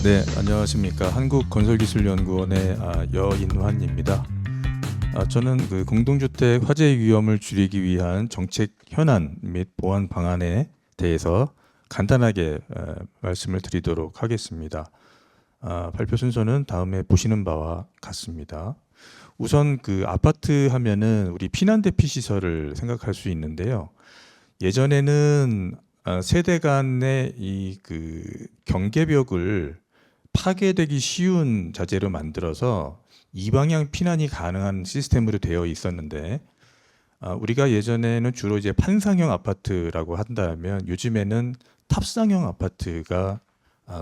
네, 안녕하십니까. 한국건설기술연구원의 여인환입니다. 저는 그 공동주택 화재 위험을 줄이기 위한 정책 현안 및 보완 방안에 대해서 간단하게 말씀을 드리도록 하겠습니다. 발표 순서는 다음에 보시는 바와 같습니다. 우선 그 아파트 하면은 우리 피난 대피 시설을 생각할 수 있는데요. 예전에는 세대 간의 이 그 경계벽을 파괴되기 쉬운 자재로 만들어서 이방향 피난이 가능한 시스템으로 되어 있었는데, 우리가 예전에는 주로 이제 판상형 아파트라고 한다면 요즘에는 탑상형 아파트가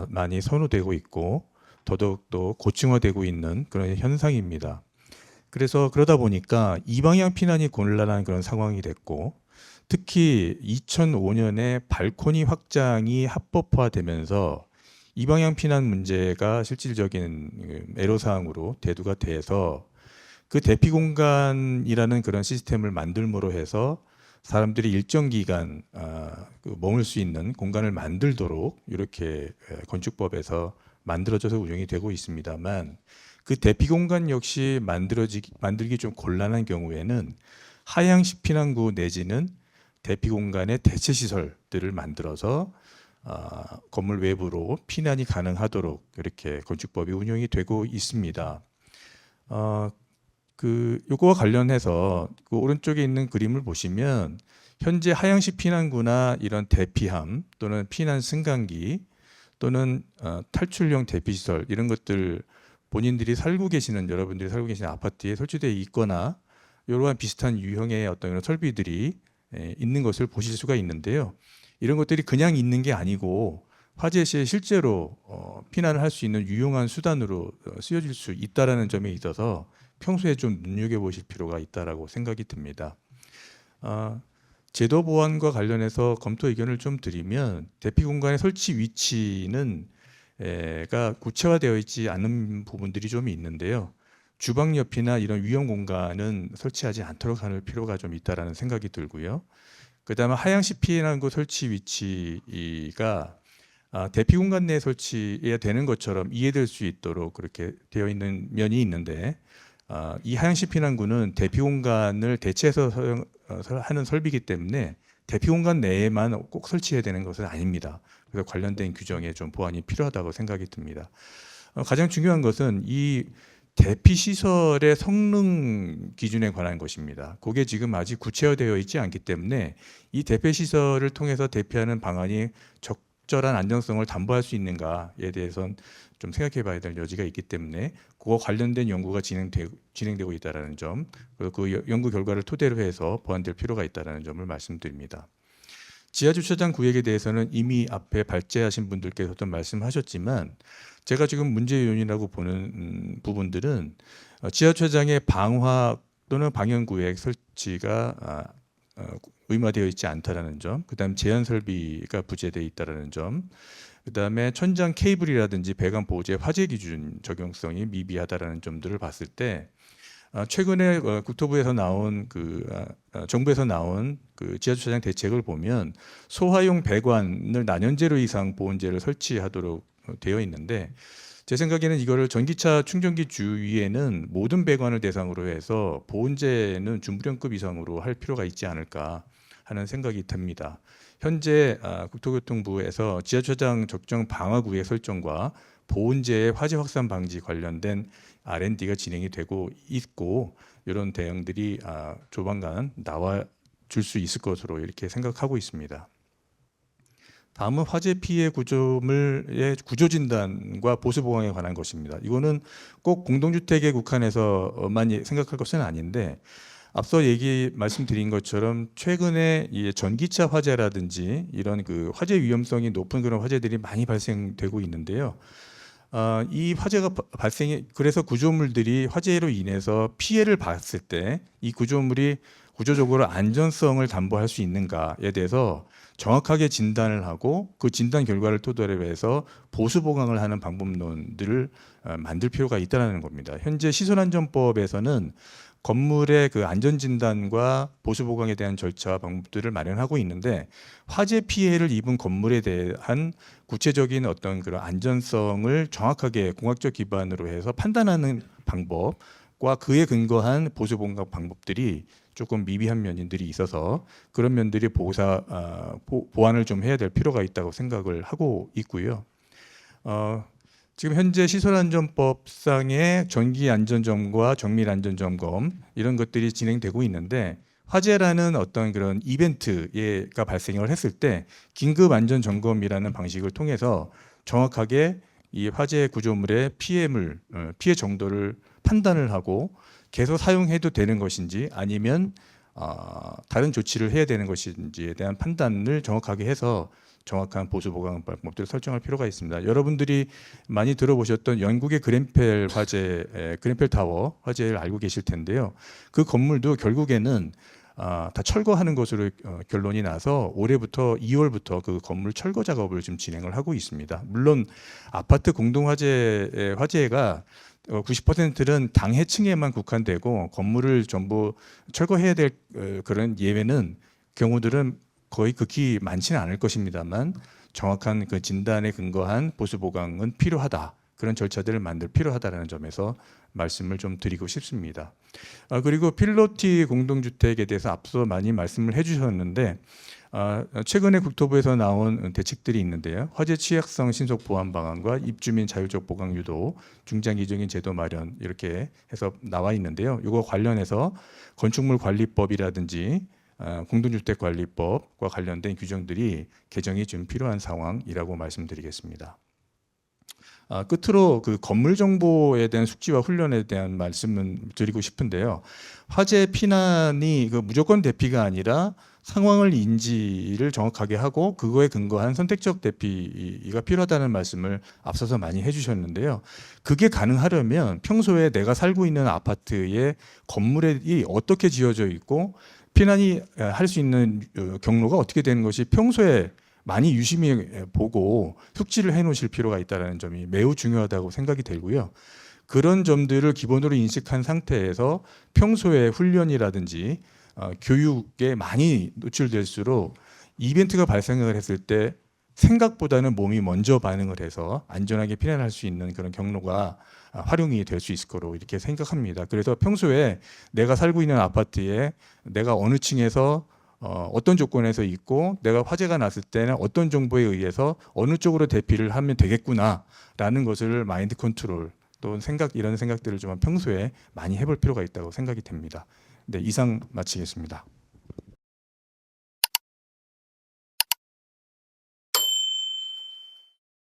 많이 선호되고 있고 더더욱더 고층화되고 있는 그런 현상입니다. 그래서 그러다 보니까 이방향 피난이 곤란한 그런 상황이 됐고, 특히 2005년에 발코니 확장이 합법화되면서 이방향 피난 문제가 실질적인 애로사항으로 대두가 돼서 그 대피 공간이라는 그런 시스템을 만들므로 해서 사람들이 일정 기간 머물 수 있는 공간을 만들도록 이렇게 건축법에서 만들어져서 운영이 되고 있습니다만, 그 대피 공간 역시 만들기 좀 곤란한 경우에는 하향식 피난구 내지는 대피 공간의 대체 시설들을 만들어서 건물 외부로 피난이 가능하도록 이렇게 건축법이 운영이 되고 있습니다. 요거와 관련해서 그 오른쪽에 있는 그림을 보시면 현재 하향식 피난구나 이런 대피함 또는 피난 승강기 또는 탈출용 대피시설 이런 것들 여러분들이 살고 계시는 아파트에 설치되어 있거나 이러한 비슷한 유형의 어떤 이런 설비들이 있는 것을 보실 수가 있는데요. 이런 것들이 그냥 있는 게 아니고 화재 시에 실제로 피난을 할 수 있는 유용한 수단으로 쓰여질 수 있다라는 점에 있어서 평소에 좀 눈여겨보실 필요가 있다라고 생각이 듭니다. 제도 보완과 관련해서 검토 의견을 좀 드리면, 대피 공간의 설치 위치는 가 구체화되어 있지 않은 부분들이 좀 있는데요. 주방 옆이나 이런 위험 공간은 설치하지 않도록 할 필요가 좀 있다라는 생각이 들고요. 그다음에 하향식 피난구 설치 위치가 대피 공간 내에 설치해야 되는 것처럼 이해될 수 있도록 그렇게 되어 있는 면이 있는데, 이 하향식 피난구는 대피 공간을 대체해서 하는 설비이기 때문에 대피 공간 내에만 꼭 설치해야 되는 것은 아닙니다. 그래서 관련된 규정에 좀 보완이 필요하다고 생각이 듭니다. 가장 중요한 것은 이 대피 시설의 성능 기준에 관한 것입니다. 그게 지금 아직 구체화되어 있지 않기 때문에 이 대피 시설을 통해서 대피하는 방안이 적절한 안정성을 담보할 수 있는가에 대해서는 좀 생각해 봐야 될 여지가 있기 때문에 그거 관련된 연구가 진행되고 있다는 점, 그리고 그 연구 결과를 토대로 해서 보완될 필요가 있다는 점을 말씀드립니다. 지하주차장 구획에 대해서는 이미 앞에 발제하신 분들께서도 말씀하셨지만, 제가 지금 문제 요인이라고 보는 부분들은 지하주차장의 방화 또는 방연 구획 설치가 의무화되어 있지 않다라는 점, 그다음 제한 설비가 부재되어 있다라는 점, 그다음에 천장 케이블이라든지 배관 보호제 화재 기준 적용성이 미비하다라는 점들을 봤을 때, 최근에 국토부에서 나온 정부에서 나온 그 지하주차장 대책을 보면 소화용 배관을 난연제로 이상 보온재를 설치하도록 되어 있는데, 제 생각에는 이거를 전기차 충전기 주위에는 모든 배관을 대상으로 해서 보온재는 준부령급 이상으로 할 필요가 있지 않을까 하는 생각이 듭니다. 현재 국토교통부에서 지하주차장 적정 방화구의 설정과 보온재의 화재 확산 방지 관련된 R&D가 진행이 되고 있고, 이런 대응들이 조만간 나와 줄 수 있을 것으로 이렇게 생각하고 있습니다. 다음은 화재 피해 구조물의 구조 진단과 보수 보강에 관한 것입니다. 이거는 꼭 공동주택에 국한해서만 생각할 것은 아닌데, 앞서 말씀드린 것처럼 최근에 이 전기차 화재라든지 이런 그 화재 위험성이 높은 그런 화재들이 많이 발생되고 있는데요. 이 화재가 그래서 구조물들이 화재로 인해서 피해를 봤을 때 이 구조물이 구조적으로 안전성을 담보할 수 있는가에 대해서 정확하게 진단을 하고 그 진단 결과를 토대로 해서 보수 보강을 하는 방법론들을 만들 필요가 있다는 겁니다. 현재 시설안전법에서는 건물의 그 안전 진단과 보수 보강에 대한 절차와 방법들을 마련하고 있는데 화재 피해를 입은 건물에 대한 구체적인 어떤 그런 안전성을 정확하게 공학적 기반으로 해서 판단하는 방법과 그에 근거한 보수 보강 방법들이 조금 미비한 면들이 있어서 그런 면들이 보완을 좀 해야 될 필요가 있다고 생각을 하고 있고요. 지금 현재 시설안전법상의 정기안전점과 정밀안전점검 이런 것들이 진행되고 있는데 화재라는 어떤 그런 이벤트가 발생을 했을 때 긴급안전점검이라는 방식을 통해서 정확하게 이 화재 구조물의 피해 정도를 판단을 하고 계속 사용해도 되는 것인지 아니면 다른 조치를 해야 되는 것인지에 대한 판단을 정확하게 해서 정확한 보수 보강 방법들을 설정할 필요가 있습니다. 여러분들이 많이 들어보셨던 영국의 그ren펠 화재, 그ren펠 타워 화재를 알고 계실 텐데요. 그 건물도 결국에는 다 철거하는 것으로 결론이 나서 올해부터 2월부터 그 건물 철거 작업을 지금 진행을 하고 있습니다. 물론 아파트 공동 화재가 90%는 당해층에만 국한되고 건물을 전부 철거해야 될 그런 예외는 경우들은 거의 극히 많지는 않을 것입니다만 정확한 그 진단에 근거한 보수 보강은 필요하다. 그런 절차들을 만들 필요하다는 점에서 말씀을 좀 드리고 싶습니다. 그리고 필로티 공동주택에 대해서 앞서 많이 말씀을 해주셨는데 최근에 국토부에서 나온 대책들이 있는데요. 화재 취약성 신속 보완 방안과 입주민 자율적 보강 유도, 중장기적인 제도 마련 이렇게 해서 나와 있는데요. 이거 관련해서 건축물 관리법이라든지 공동주택관리법과 관련된 규정들이 개정이 좀 필요한 상황이라고 말씀드리겠습니다. 끝으로 그 건물 정보에 대한 숙지와 훈련에 대한 말씀을 드리고 싶은데요. 화재 피난이 그 무조건 대피가 아니라 상황을 인지를 정확하게 하고 그거에 근거한 선택적 대피가 필요하다는 말씀을 앞서서 많이 해주셨는데요. 그게 가능하려면 평소에 내가 살고 있는 아파트의 건물이 어떻게 지어져 있고 피난이 할 수 있는 경로가 어떻게 되는 것이 평소에 많이 유심히 보고 숙지를 해 놓으실 필요가 있다는 점이 매우 중요하다고 생각이 들고요. 그런 점들을 기본으로 인식한 상태에서 평소에 훈련이라든지 교육에 많이 노출될수록 이벤트가 발생을 했을 때 생각보다는 몸이 먼저 반응을 해서 안전하게 피난할 수 있는 그런 경로가 활용이 될 수 있을 거로 이렇게 생각합니다. 그래서 평소에 내가 살고 있는 아파트에 내가 어느 층에서 어떤 조건에서 있고 내가 화재가 났을 때는 어떤 정보에 의해서 어느 쪽으로 대피를 하면 되겠구나라는 것을 마인드 컨트롤 또 이런 생각들을 좀 평소에 많이 해볼 필요가 있다고 생각이 됩니다. 네, 이상 마치겠습니다.